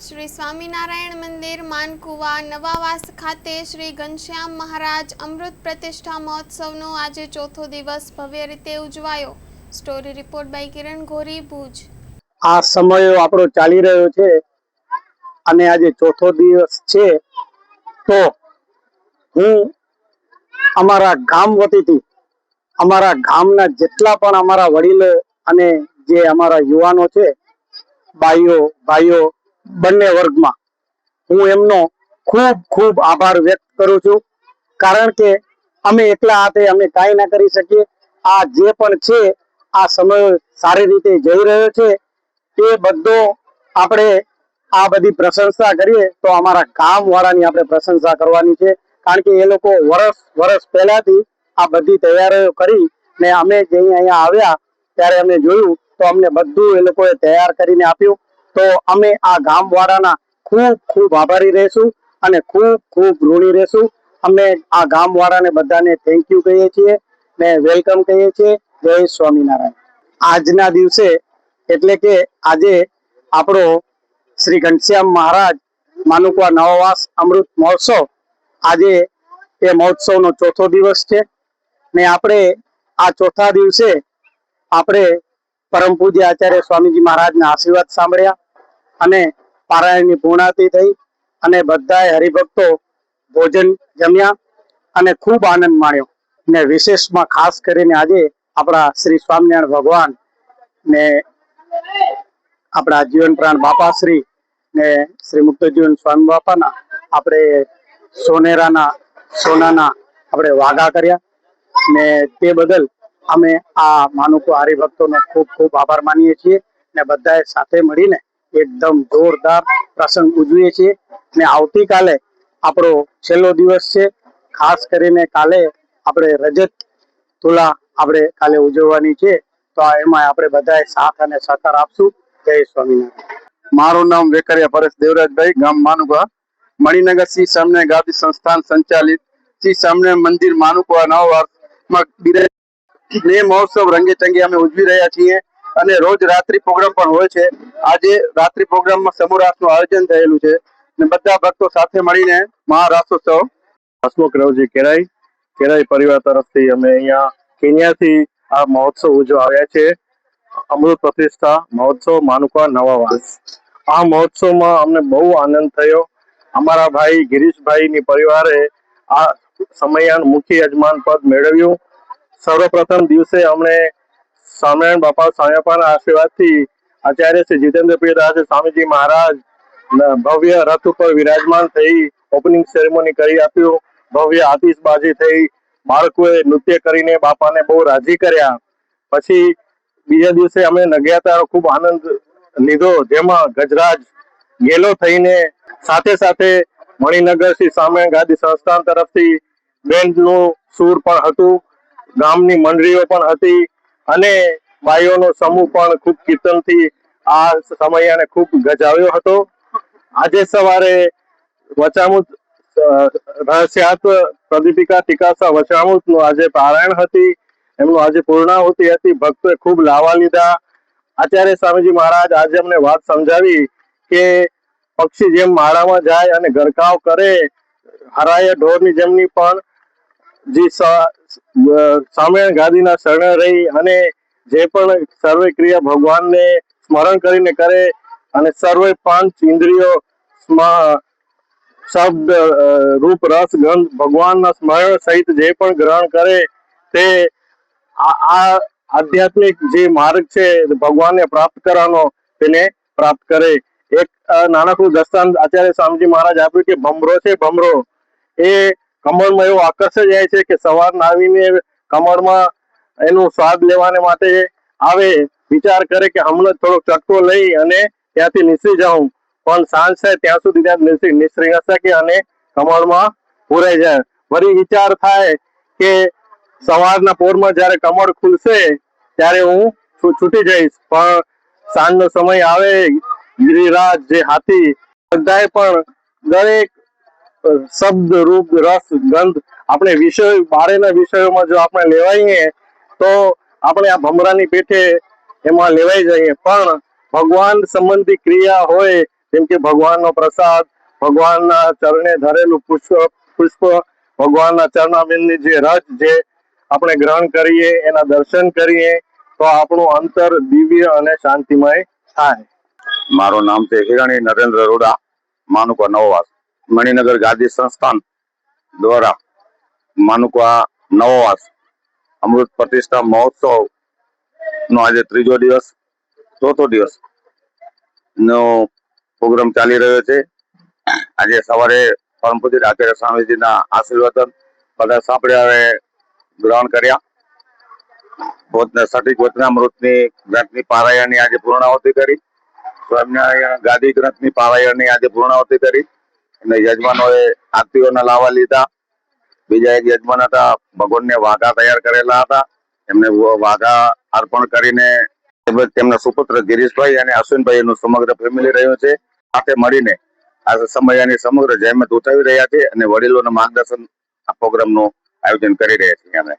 શ્રી સ્વામિનારાયણ મંદિર માનકુવા નવાવાસ ખાતે શ્રી ઘનશ્યામ મહારાજ અમૃત પ્રતિષ્ઠા મહોત્સવનો આજે ચોથો દિવસ ભવ્ય રીતે ઉજવાયો। સ્ટોરી રિપોર્ટ બાય કિરણ ગોરી, ભુજ। આ સમય આપણો ચાલી રહ્યો છે અને આજે ચોથો દિવસ છે, તો હું અમારા ગામ વતીથી અમારા ગામના જેટલા પણ અમારા વડીલો અને જે અમારા યુવાનો છે, બાઈઓ ભાઈઓ બંને વર્ગમાં હું એમનો ખૂબ ખૂબ આભાર વ્યક્ત કરું છું। કારણ કે અમે એકલા હાથે અમે કાંઈ ના કરી શકીએ। આ જે પણ છે આ સમય સારી રીતે જઈ રહ્યો છે, એ બધો આપણે આ બધી પ્રશંસા કરીએ તો અમારા ગામ વાળાની આપણે પ્રશંસા કરવાની છે। કારણ કે એ લોકો વર્ષ પહેલાથી આ બધી તૈયારીઓ કરી ને અમે જે અહીંયા આવ્યા ત્યારે અમે જોયું તો અમને બધું એ લોકોએ તૈયાર કરીને આપ્યું। તો અમે આ ગામ વાળાના ખૂબ ખૂબ આભારી રહેશું અને ખૂબ ખૂબ ઋણી રહેશું। અમે આ ગામ વાળાને બધાને થેન્ક યુ કહીએ છીએ ને વેલકમ કહીએ છીએ। જય સ્વામિનારાયણ। આજના દિવસે એટલે કે આજે આપણો શ્રી ઘનશ્યામ મહારાજ માનુકવા નવાવાસ અમૃત મહોત્સવ, આજે એ મહોત્સવનો ચોથો દિવસ છે ને આપણે આ ચોથા દિવસે આપણે પરમ પૂજ્ય આચાર્ય સ્વામીજી મહારાજના આશીર્વાદ સાંભળ્યા અને પારાયણની પૂર્ણાહુતિ થઈ અને બધાએ હરિભક્તો ભોજન જમ્યા અને ખૂબ આનંદ માણ્યો। ને વિશેષમાં ખાસ કરીને આજે આપણા શ્રી સ્વામિનારાયણ ભગવાન ને આપણા જીવન પ્રાણ બાપાશ્રી ને શ્રી મુક્તજીવન સ્વામી બાપાના આપણે સોનાના આપણે વાઘા કર્યા ને તે બદલ અમે આ માનુકો હરિભક્તોનો ખૂબ ખૂબ આભાર માનીએ છીએ ને બધાએ સાથે મળીને એકદમ જોરદાર પ્રસંગ ઉજવીએ છીએ। ને આવતીકાલે આપણો છેલ્લો દિવસ છે। ખાસ કરીને કાલે આપણે રજત તુલા આપણે કાલે ઉજવવાની છે, તો એમાં આપણે બધાએ સાથ અને સહકાર આપશું। જય સ્વામિનારાયણ। મારું નામ વેકરિયા પરેશ દેવરાજભાઈ, ગામ માનુકા, મણિનગર શ્રી સ્વામિનારાયણ ગાદી સંસ્થાન સંચાલિત શ્રી સ્વામિનારાયણ મંદિર માનુકા નવાવાસમાં બે મહોત્સવ રંગે ચંગે અમે ઉજવી રહ્યા છીએ અને રોજ રાત્રિ પ્રોગ્રામ પણ હોય છે। આજે રાત્રિ પ્રોગ્રામમાં સમૂહ રાસનું આયોજન થયેલું છે અને બધા ભક્તો સાથે મળીને મહારાસોત્સવ હસમુખ રાવજી કેરાઈ પરિવાર તરફથી અમે અહીંયા કેન્યાથી આ મહોત્સવ ઉજવા આવ્યા છે। અમૃત પ્રતિષ્ઠા મહોત્સવ માનુકા નવાવાસ। આ મહોત્સવમાં અમને બહુ આનંદ થયો। અમારા ભાઈ ગિરીશભાઈની પરિવારે આ સમયાન મુખ્ય યજમાન પદ મેળવ્યું। સર્વપ્રથમ દિવસે અમને સ્વામિનારાયણ બાપા સ્વામીના આશીર્વાદથી આચાર્ય શ્રી જીતેન્દ્ર પ્રિયદાસ સ્વામીજી મહારાજ ભવ્ય રથ ઉપર વિરાજમાન થઈ ઓપનિંગ સેરેમોની કરી આપ્યું। ભવ્ય આતિશબાજી થઈ, બાળકોએ નૃત્ય કરીને બાપાને બહુ રાજી કર્યા। પછી બીજા દિવસે અમે નગ્યાતાનો ખૂબ આનંદ લીધો, જેમાં ગજરાજ ગેલો થઈને સાથે સાથે મણિનગર શ્રી સ્વામિનારાયણ ગાદી સંસ્થાન તરફથી બેન્ડનું સૂર પણ હતું, ગામની મંડળીઓ પણ હતી અને ભાઈઓનો સમૂહ પણ ખૂબ કીર્તનથી આ સમયાને ખૂબ ગજાવ્યો હતો। આજે સવારે વચામૃત રહસ્યાત્મ પ્રદીપિકા ટીકાસા વચામૃતનું આજે પારાયણ હતી, એમનું આજે પૂર્ણાહુતિ હતી। ભક્તોએ ખૂબ લાવા લીધા। આચાર્ય સ્વામીજી મહારાજ આજે અમને વાત સમજાવી કે પક્ષી જેમ માળામાં જાય અને ગરકાવ કરે, હરાય ઢોરની જેમની પણ જે સ્વામિનારાયણ ગાદીના શરણે રહી અને જે પણ સર્વે ક્રિયા ભગવાનને સ્મરણ કરીને કરે અને સર્વે પાંચ ઇન્દ્રિયો શબ્દ રૂપ રસ ગંધ ભગવાનના સ્મરણ સહિત જે પણ ગ્રહણ કરે તે આ આધ્યાત્મિક જે માર્ગ છે ભગવાનને પ્રાપ્ત કરવાનો તેને પ્રાપ્ત કરે। એક નાનકડું દર્શાન આચાર્ય સ્વામીજી મહારાજ આપ્યું કે ભમરો છે, ભમરો એ કમળમાં એવું આકર્ષાઈ જાય છે કે સવારના આવીને કમળમાં એનું સ્વાદ લેવાને માટે આવે, વિચાર કરે કે હમણાં થોડો ચટકો લઈ અને ત્યાંથી નીસરી જાઉં, પણ સાંજ થાય ત્યાં સુધી ત્યાં નીસરી ન શકે અને કમળમાં પૂરાઈ જાય। વળી વિચાર થાય કે સવારના પોરમાં જયારે કમળ ખુલશે ત્યારે હું છૂટી જઈશ, પણ સાંજનો સમય આવે, ગિરિરાજ જે હાથી બધાએ પણ દરેક શબ્દ રૂપ રસ ગંધ આપણે વિષય બારેના વિષયોમાં જો આપણે લેવાઈએ તો આપણે આ ભમરાની પેઠે એમાં લેવાઈ જઈએ। પણ ભગવાન સંબંધી ક્રિયા હોય જેમ કે ભગવાનનો પ્રસાદ, ભગવાનના ચરણે ધરેલું પુષ્પ, ભગવાનના ચરણામૃતની જે રસ જે આપણે ગ્રહણ કરીએ, એના દર્શન કરીએ તો આપણું અંતર દિવ્ય અને શાંતિમય થાય. મારું નામ છે હિરાણી નરેન્દ્ર રોડા, માનુકા નવવાસ. મણિનગર ગાદી સંસ્થાન દ્વારા માનુકા નવવાસ અમૃત પ્રતિષ્ઠા મહોત્સવ નો આજે ત્રીજો દિવસ, ચોથો દિવસ નો પ્રોગ્રામ ચાલી રહ્યો છે. આજે સવારે પરમ પૂજ્ય આચાર્ય સ્વામીજીના આશીર્વાદ બધા સાંભળ્યા ગ્રહણ કર્યા. સઠિક વચનામૃતની ગ્રંથની પારાયણની આજે પૂર્ણાવતી કરી. સ્વામિનારાયણ ગાદી ગ્રંથની પારાયણની આજે પૂર્ણાવતી કરી અને યજમાનોએ આરતીઓના લાવા લીધા. બીજા એક યજમાન હતા, ભગવાનને વાઘા તૈયાર કરેલા હતા, એમને વાઘા અર્પણ કરીને તેમના સુપુત્ર ગિરીશભાઈ અને અશ્વિનભાઈ નું સમગ્ર ફેમિલી રહ્યું છે. સાથે મળીને આ સમયની સમગ્ર જહેમત ઉઠાવી રહ્યા છે અને વડીલોના માર્ગદર્શન આ પ્રોગ્રામનું આયોજન કરી રહ્યા છીએ અમે.